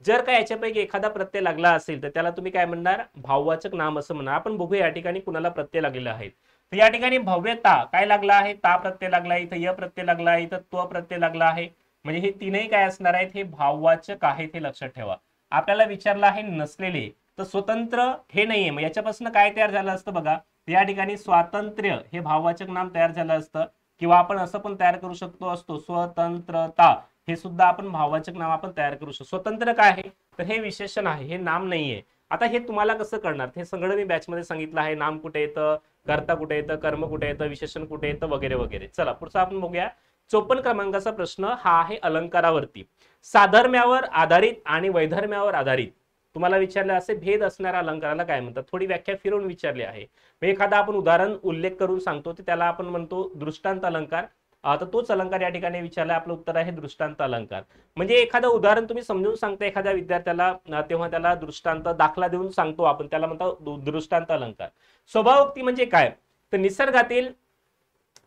जर का याच्यापैकी एखादा प्रत्यय लागला असेल तर त्याला तुम्ही काय म्हणणार? भाववाचक नाम असं म्हणणार. आपण बघूया या ठिकाणी कुणाला प्रत्यय लागलेला आहे. तर या ठिकाणी भव्यता काय लागला आहे? ता प्रत्यय लागला आहे, इथं य प्रत्यय लागला आहे, इथं त्व प्रत्यय लागला आहे. म्हणजे हे तीनही काय असणार आहेत? हे भाववाचक आहेत, हे लक्षात ठेवा. आपल्याला विचारलं आहे नसलेले, तर स्वतंत्र हे नाहीये. मग याच्यापासून काय तयार झालं असतं बघा, या ठिकाणी स्वातंत्र्य हे भाववाचक नाम तयार झालं असतं. किंवा आपण असं पण तयार करू शकतो असतो, स्वतंत्रता हे सुद्धा आपण भाववाचक नाम आपण तयार करू शकतो. स्वतंत्र काय आहे? तर हे विशेषण आहे, हे नाम नाहीये. आता हे तुम्हाला कसं करणार? हे सगळं मी बॅच मध्ये सांगितलं आहे. नाम कुठे येतं, कर्ता कुठे येतं, कर्म कुठे येतं, विशेषण कुठे येतं, वगैरे वगैरे. चला पुढचा आपण बघूया. 54 क्रमांकाचा प्रश्न हा आहे अलंकारावरती. साधर्म्यावर आधारित आणि वैधर्म्यावर आधारित तुम्हाला विचारले असे भेद असणाऱ्या अलंकाराला काय म्हणतात? थोडी व्याख्या फिरवून विचारली आहे. एखादा आपण उदाहरण उल्लेख करून सांगतो ते त्याला आपण म्हणतो दृष्टांत अलंकार. आता तोच अलंकार या ठिकाणी विचारला, आपलं उत्तर आहे दृष्टांत अलंकार. म्हणजे एखादं उदाहरण तुम्ही समजून सांगता एखाद्या विद्यार्थ्याला, तेव्हा त्याला दृष्टांत दाखला देऊन सांगतो आपण, त्याला म्हणतो दृष्टांत अलंकार. स्वभावोक्ती म्हणजे काय? तर निसर्गातील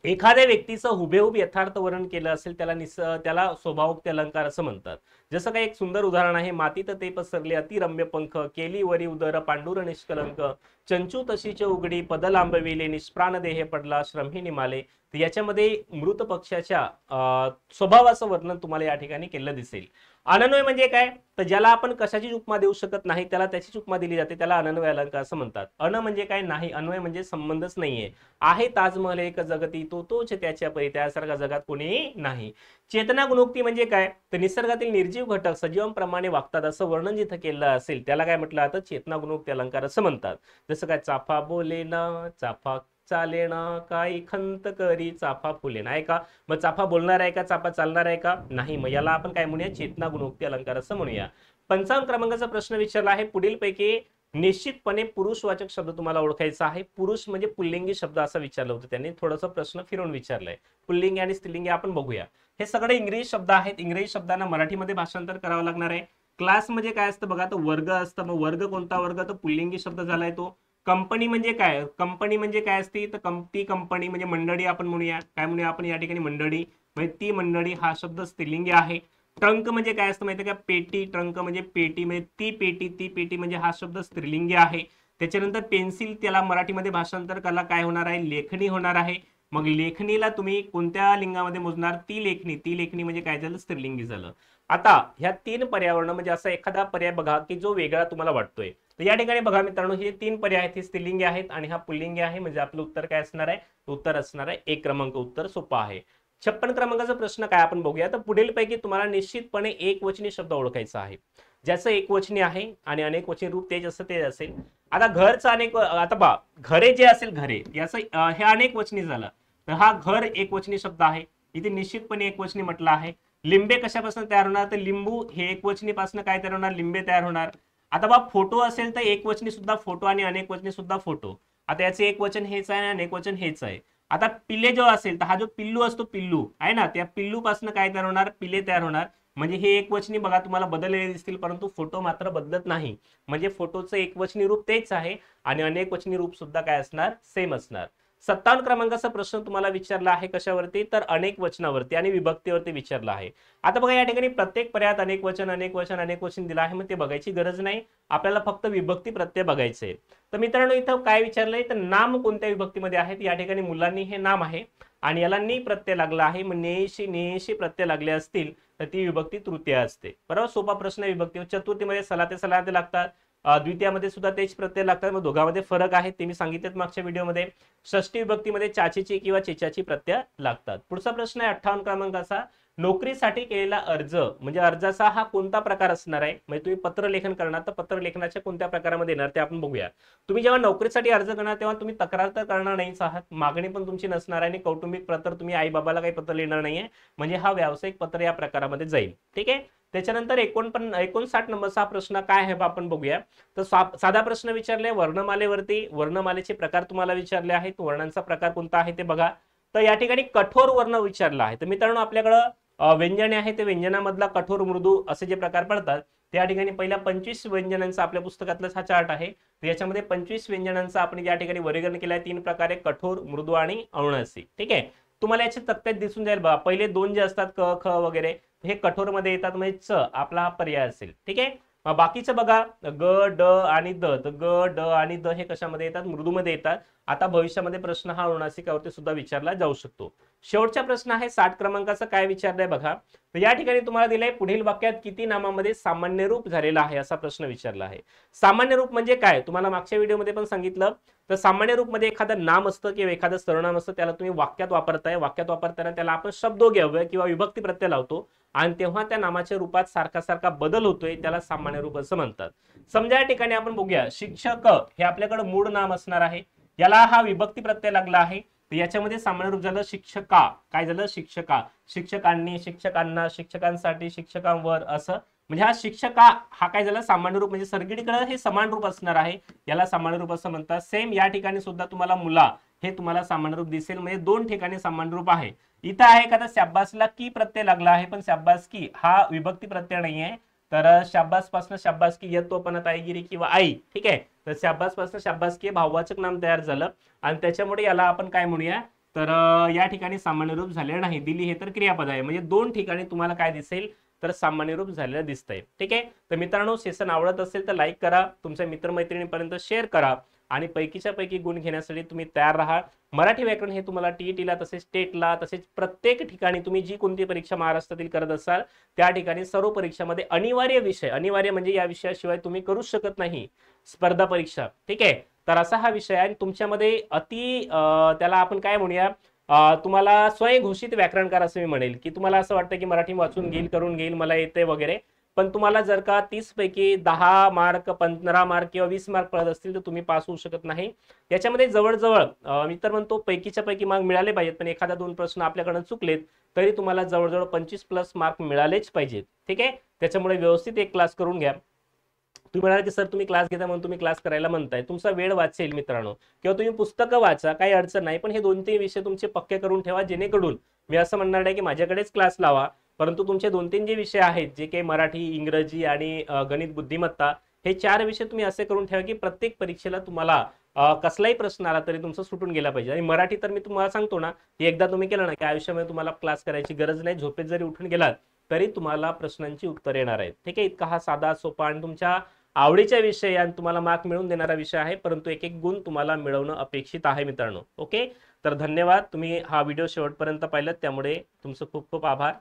एखाद्या व्यक्तीचं हुबेहूब यथार्थ वर्णन केलं असेल त्याला स्वभावोक्ती अलंकार असं म्हणतात. जसं काही एक सुंदर उदाहरण आहे, मातीत ते पसरले अतिरम्य पंख, केली वरी उदर पांडुर निष्कलंक, चंचू तशीचे उघडी पद लांबविले, निष्प्राण देह पडला श्रमही निमाले. तर याच्यामध्ये मृत पक्षाच्या स्वभावाचं वर्णन तुम्हाला या ठिकाणी केलं दिसेल. अनन्वय म्हणजे काय, तर ज्याला आपण कशाची उपमा देऊ शकत नाही त्याला त्याचीच उपमा दिली जाते, त्याला अनन्वय अलंकार असं म्हणतात. अन म्हणजे काय, नाही. अन्वय म्हणजे संबंधच नाहीये. आहे ताजमहल एक जगती, तोच त्याच्या परी, त्यासारखा जगात कोणी नाही. चेतना गुणोक्ती म्हणजे काय, तर निसर्गातील निर्जीव घटक सजीवांप्रमाणे वागतात असं वर्णन जिथं केलं असेल त्याला काय म्हटलं जातं, चेतना गुणोक्ती अलंकार असं म्हणतात. जसं काय, चाफा बोले ना चाफा चाले ना, काही खंत करी चाफा फुले ना. आहे का, मग चाफा बोलणार आहे का, चाफा चालणार आहे का, नाही. मग याला आपण काय म्हणूया, चेतना गुणोक्ती अलंकार असं म्हणूया. 55 क्रमांकाचा प्रश्न विचारला आहे, पुढीलपैकी निश्चितपणे पुरुषवाचक शब्द तुम्हाला ओळखायचा आहे. पुरुष म्हणजे पुल्लिंगी शब्द असं विचारलं होतं त्यांनी, थोडंसं प्रश्न फिरवून विचारलंय. पुल्लिंगी आणि स्त्रीलिंगी आपण बघूया. हे सगळे इंग्रजी शब्द आहेत. इंग्रजी शब्दांना मराठीमध्ये भाषांतर करावं लागणार आहे. क्लास म्हणजे काय असतं बघा, तर वर्ग असतं. मग वर्ग कोणता वर्ग, तर पुल्लिंगी शब्द झालाय तो. कंपनी म्हणजे काय, कंपनी म्हणजे काय असते, तर ती कंपनी म्हणजे मंडळी आपण म्हणूया. काय म्हणूया आपण या ठिकाणी, मंडळी. म्हणजे ती मंडळी हा शब्द स्त्रीलिंगी आहे. ट्रंक म्हणजे काय असतं माहिती का, पेटी. ट्रंक म्हणजे पेटी, म्हणजे ती पेटी म्हणजे हा शब्द स्त्रीलिंगी आहे. त्याच्यानंतर पेन्सिल, त्याला मराठीमध्ये भाषांतर करायला काय होणार आहे, लेखणी होणार आहे. मग लेखणीला तुम्ही कोणत्या लिंगामध्ये मोजणार, ती लेखणी म्हणजे काय झालं, स्त्रीलिंगी झालं. आता ह्या 3 पर्यावरण म्हणजे असा एखादा पर्याय बघा की जो वेगळा तुम्हाला वाटतोय. तर या ठिकाणी बघा मित्रांनो, हे 3 पर्याय आहेत, हे स्त्रीलिंगी आहेत आणि हा पुल्लिंगी आहे. म्हणजे आपलं उत्तर काय असणार आहे, उत्तर असणार आहे 1 क्रमांक. उत्तर सोपं आहे. 56 क्रमांकाचा प्रश्न काय आपण बघूया. तर पुढीलपैकी तुम्हाला निश्चितपणे एकवचनी शब्द ओळखायचा आहे, ज्याचं एकवचनी आहे आणि अनेकवचनी रूप तेच असं ते असेल. आता घरचं आता पहा, घरे जे असेल, घरे याचं हे अनेकवचनी झालं. तर हा घर एकवचनी शब्द आहे, इथे निश्चितपणे एकवचनी म्हटलं आहे. लिंबे कशापासून तयार होणार, तर लिंबू हे एकवचनी पासून काय तयार होणार, लिंबे तयार होणार. आता बा फोटो असेल तर एकवचनी सुद्धा फोटो आणि अनेकवचनी सुद्धा फोटो. आता याचे एकवचन हेच आहे आणि अनेकवचन हेच आहे. आता पिल्ले जो असेल तर हा जो पिल्लू असतो, पिल्लू आहे ना, त्या पिल्लू पासून काय तयार होणार, पिले तयार होणार. म्हणजे हे एकवचनी बघा तुम्हाला बदललेले दिसतील, परंतु फोटो मात्र बदलत नाही. म्हणजे फोटोचं एकवचनी रूप तेच आहे आणि अनेकवचनी रूप सुद्धा काय असणार, सेम असणार. 57 क्रमांकाचा प्रश्न तुम्हाला विचारला आहे कशावरती, तर अनेक वचनावरती आणि विभक्तीवरती विचारला आहे. आता बघा या ठिकाणी प्रत्येक पर्यायात अनेक वचन दिलं आहे, मग ते बघायची गरज नाही. आपल्याला फक्त विभक्ती प्रत्यय बघायचे. तर मित्रांनो इथं काय विचारलंय, तर नाम कोणत्या विभक्तीमध्ये आहेत. या ठिकाणी मुलांनी हे नाम आहे आणि याला नी प्रत्यय लागला आहे. मग नेशी प्रत्यय लागले असतील तर ती विभक्ती तृतीय असते. बरोबर, सोपा प्रश्न आहे. विभक्ती चतुर्थीमध्ये सलाते लागतात, द्वितीयामध्ये सुद्धा तेच प्रत्यय लागतात. मग दोघांमध्ये फरक आहे ते मी सांगितलेत मागच्या व्हिडिओमध्ये. षष्टी विभक्तीमध्ये चाचीची किंवा चेचाची प्रत्यय लागतात. पुढचा प्रश्न आहे 58 क्रमांकाचा, नोकरीसाठी केलेला अर्ज म्हणजे अर्जाचा हा कोणता प्रकार असणार आहे. म्हणजे तुम्ही पत्र लेखन करणार तर पत्र लेखनाच्या कोणत्या प्रकारामध्ये येणार ते आपण बघूया. तुम्ही जेव्हा नोकरीसाठी अर्ज करणार तेव्हा तुम्ही तक्रार तर करणार नाहीच आहात, मागणी पण तुमची नसणार आहे आणि कौटुंबिक पत्र तुम्ही आई बाबाला काही पत्र लिहिणार नाहीये. म्हणजे हा व्यावसायिक पत्र या प्रकारामध्ये जाईल. ठीक आहे. त्याच्यानंतर 59 नंबरचा प्रश्न काय आहे आपण बघूया. तर साधा प्रश्न विचारले वर्णमालेवरती, वर्णमालेचे प्रकार तुम्हाला विचारले आहेत. वर्णांचा प्रकार कोणता आहे ते बघा. तर या ठिकाणी कठोर वर्ण विचारला आहे. तर मित्रांनो आपल्याकडं व्यंजने आहे, ते व्यंजनामधला कठोर मृदू असे जे प्रकार पडतात त्या ठिकाणी पहिल्या 25 व्यंजनांचा आपल्या पुस्तकातलाच हा चार्ट आहे. तर याच्यामध्ये 25 व्यंजनांचा आपण या ठिकाणी वर्गीकरण केलं आहे 3 प्रकारे, कठोर, मृदू आणि अनुनासिक. ठीक आहे. तुम्हाला याचे तक्त्यात दिसून जाईल बघा, पहिले 2 जे असतात क ख वगैरे हे कठोर मध्ये येतात, म्हणजे च आपला हा पर्याय असेल. ठीक आहे. बाकीचं बघा ग ड आणि द, तर ग ड आणि द हे कशामध्ये येतात, मृदूमध्ये येतात. आता भविष्यामध्ये प्रश्न हा अनुनासिकावरती सुद्धा विचारला जाऊ शकतो. शेवटचा प्रश्न आहे 60 क्रमांकाचा, काय विचारलाय बघा. तर या ठिकाणी तुम्हाला दिलंय पुढील वाक्यात किती नामामध्ये सामान्य रूप झालेला आहे असा प्रश्न विचारला आहे. सामान्य रूप म्हणजे काय, तुम्हाला मागच्या व्हिडिओमध्ये पण सांगितलं. तर सामान्य रूप मध्ये एखादं नाम असतं किंवा एखादं सर्वनाम असतं, त्याला तुम्ही वाक्यात वापरताय. वाक्यात वापरताना त्याला आपण शब्दोव्यय किंवा विभक्ती प्रत्यय लावतो आणि तेव्हा त्या नामाच्या रूपात सारखा सारखा बदल होतोय, त्याला सामान्य रूप असं म्हणतात. समजा या ठिकाणी आपण बघूया, शिक्षक हे आपल्याकडे मूळ नाम असणार आहे, याला हा विभक्ती प्रत्यय लागला आहे. तर याच्यामध्ये सामान्य रूप झालं शिक्षका. काय झालं, शिक्षका. शिक्षकांनी, शिक्षकांना, शिक्षकांसाठी, शिक्षकांवर असं. म्हणजे हा शिक्षका हा काय झाला सामान्य रूप, म्हणजे सगळीकडे हे समान रूप असणार आहे, याला सामान्य रूप असं म्हणतात. सेम या ठिकाणी सुद्धा तुम्हाला मुला हे तुम्हाला सामान्य रूप दिसेल, म्हणजे 2 ठिकाणी सामान्य रूप आहे. इथं आहे का, तर शाब्बासला की प्रत्यय लागला आहे, पण शाब्बास की हा विभक्ती प्रत्यय नाहीये. तर शाब्बास पासून शाब्बास की येतो पण ताईगिरी किंवा आई. ठीक आहे. तर शाब्बास पासून शाब्बास की भाववाचक नाम तयार झालं आणि त्याच्यामुळे याला आपण काय म्हणूया, तर या ठिकाणी सामान्य रूप झालेलं नाही. दिली हे तर क्रियापद आहे, म्हणजे 2 ठिकाणी तुम्हाला काय दिसेल तर सामान्य रूप झालेलं दिसतंय. ठीक आहे. तर मित्रांनो, सेशन आवडत असेल तर लाईक करा, तुमच्या मित्रमैत्रिणींपर्यंत शेअर करा आणि पैकीच्या पैकी गुण घेण्यासाठी तुम्ही तयार राहा. मराठी व्याकरण हे तुम्हाला टीईटीला तसेच टेटला तसेच प्रत्येक ठिकाणी तुम्ही जी कोणती परीक्षा महाराष्ट्रातील करत असाल त्या ठिकाणी सर्व परीक्षामध्ये अनिवार्य विषय, अनिवार्य म्हणजे या विषयाशिवाय तुम्ही करूच शकत नाही स्पर्धा परीक्षा. ठीक आहे. तर असा हा विषय आहे. तुमच्यामध्ये त्याला आपण काय म्हणूया, तुम्हाला स्वयंघोषित व्याकरणकार असं मी म्हणेल, की तुम्हाला असं वाटतं की मराठी वाचून घेईल, करून घेईल, मला येते वगैरे, पण तुम्हाला जर का 30 पैकी 10 मार्क, 15 मार्क किंवा 20 मार्क पडत असतील तर तुम्ही पास होऊ शकत नाही. याच्यामध्ये जवळजवळ मी तर म्हणतो पैकीच्या पैकी मार्क मिळाले पाहिजेत, पण एखादा 2 प्रश्न आपल्याकडून चुकलेत तरी तुम्हाला जवळजवळ 25+ मार्क मिळालेच पाहिजेत. ठीक आहे. त्याच्यामुळे व्यवस्थित एक क्लास करून घ्या. तुम्ही म्हणाल की सर तुम्ही क्लास घेता म्हणून तुम्ही क्लास करायला म्हणताय, तुमचा वेळ वाचेल मित्रांनो, किंवा तुम्ही पुस्तकं वाचा, काही अडचण नाही, पण हे 2-3 विषय तुमचे पक्के करून ठेवा, जेणेकरून मी असं म्हणणार नाही की माझ्याकडेच क्लास लावा, परंतु तुमचे 2-3 जे विषय आहेत, जे काही मराठी, इंग्रजी आणि गणित बुद्धिमत्ता, हे 4 विषय तुम्ही असे करून ठेवा की प्रत्येक परीक्षेला तुम्हाला कसलाही प्रश्न आला तरी तुमचं सुटून गेला पाहिजे. आणि मराठी तर मी तुम्हाला सांगतो ना, की एकदा तुम्ही केलं ना की आयुष्यामध्ये तुम्हाला क्लास करायची गरज नाही, झोपेत जरी उठून गेलात तरी तुम्हाला प्रश्नांची उत्तर येणार आहेत. ठीक आहे. इतका हा साधा सोपा आणि तुमच्या आवडीच्या विषय आणि तुम्हाला मार्क मिळवून देणारा विषय आहे, परंतु एक एक गुण तुम्हाला मिळवणं अपेक्षित आहे मित्रांनो. ओके. तर धन्यवाद, तुम्ही हा व्हिडिओ शेवटपर्यंत पाहिलात त्यामुळे तुमचं खूप खूप आभार.